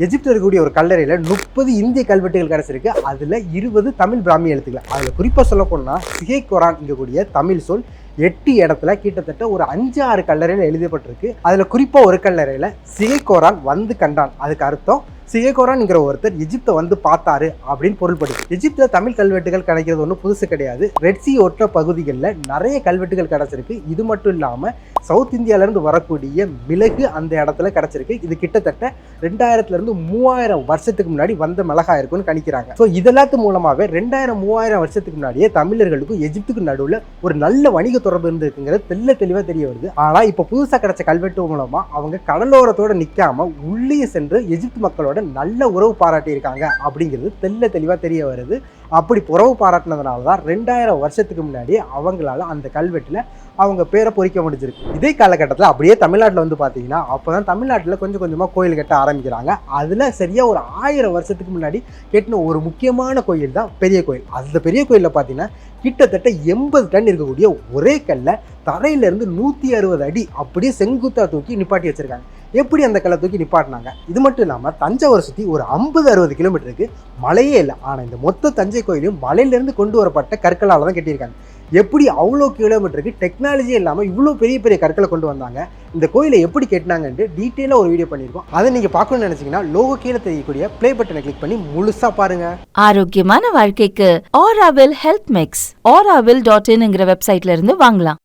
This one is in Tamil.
எஜிப்தில் இருக்கக்கூடிய ஒரு கல்லறையில் 30 இந்திய கல்வெட்டுகள் கிடைச்சிருக்கு. அதில் 20 தமிழ் பிராமி எழுத்துக்கள். அதில் குறிப்பாக சொல்ல போனால் சிகை கோரான் இங்கக்கூடிய தமிழ் சொல் 8 இடத்துல கிட்டத்தட்ட ஒரு 5-6 கல்லறையில் எழுதப்பட்டிருக்கு. அதில் குறிப்பாக ஒரு கல்லறையில் சிகை கோரான் வந்து கண்டான். அதுக்கு அர்த்தம் சிகை கோரான்ங்கிற ஒருத்தர் எஜிப்தை வந்து பார்த்தாரு அப்படின்னு பொருள்படுது. எஜிப்தில் தமிழ் கல்வெட்டுகள் கிடைக்கிறது ஒன்றும் புதுசு கிடையாது. ரெட் சி ஒற்ற பகுதிகளில் நிறைய கல்வெட்டுகள் கிடைச்சிருக்கு. இது மட்டும் இல்லாமல் சவுத் இந்தியாவிலேருந்து வரக்கூடிய மிளகு அந்த இடத்துல கிடைச்சிருக்கு. இது கிட்டத்தட்ட 2000 3000 வருஷத்துக்கு முன்னாடி வந்த மிளகா இருக்குன்னு கணிக்கிறாங்க. ஸோ இதெல்லாத்து மூலமாகவே 2000-3000 வருஷத்துக்கு முன்னாடியே தமிழர்களுக்கும் எஜிப்துக்கும் நடுவில் ஒரு நல்ல வணிக தொடர்பு இருந்திருக்குங்கிறது தெளிவாக தெரிய வருது. ஆனால் இப்போ புதுசாக கிடைச்ச கல்வெட்டு மூலமாக அவங்க கடலோரத்தோடு நிற்காம உள்ளே சென்று எஜிப்து மக்களோட நல்ல உறவு பாராட்டி இருக்காங்க அப்படிங்கிறது தெளிவாக தெரிய வருது. அப்படி உறவு பாராட்டினதுனால தான் 2000 வருஷத்துக்கு முன்னாடி அவங்களால அந்த கல்வெட்டில் அவங்க பேரை பொறிக்க முடிஞ்சிருக்கு. இதே காலகட்டத்தில் அப்படியே தமிழ்நாட்டில் வந்து பார்த்தீங்கன்னா அப்போ தான் தமிழ்நாட்டில் கொஞ்சம் கொஞ்சமாக கோயில் கட்ட ஆரம்பிக்கிறாங்க. அதில் சரியாக ஒரு 1000 வருஷத்துக்கு முன்னாடி கட்டின ஒரு முக்கியமான கோயில் தான் பெரிய கோயில். அந்த பெரிய கோயிலில் பார்த்தீங்கன்னா கிட்டத்தட்ட 80 டன் இருக்கக்கூடிய ஒரே கல்லை தரையிலேருந்து 160 அடி அப்படியே செங்குத்தா தூக்கி நிப்பாட்டி வச்சுருக்காங்க. எப்படி அந்த கல்லை தூக்கி நிப்பாட்டினாங்க? இது மட்டும் இல்லாமல் தஞ்சாவூர் சுற்றி ஒரு 50-60 கிலோமீட்டருக்கு மலையே இல்லை. ஆனால் இந்த மொத்த தஞ்சை கோயிலையும் மலையிலேருந்து கொண்டு வரப்பட்ட கற்களால் தான் கட்டியிருக்காங்க. எப்படி அவ்வளோ கிலோமீட்டருக்கு டெக்னாலஜியே இல்லாமல் இவ்வளோ பெரிய பெரிய கற்களை கொண்டு வந்தாங்க, இந்த கோயிலை எப்படி கட்டினாங்கன்ட்டு டீட்டெயிலாக ஒரு வீடியோ பண்ணியிருக்கோம். அதை நீங்கள் பார்க்கணும்னு நினச்சிங்கன்னா லோகோ கீழே தெரியக்கூடிய ப்ளே பட்டனை கிளிக் பண்ணி முழுசாக பாருங்கள். ஆரோக்கியமான வாழ்க்கைக்கு ஆராவில் ஹெல்த் மிக்ஸ் auravil.in வெப்சைட்ல இருந்து வாங்கலாம்.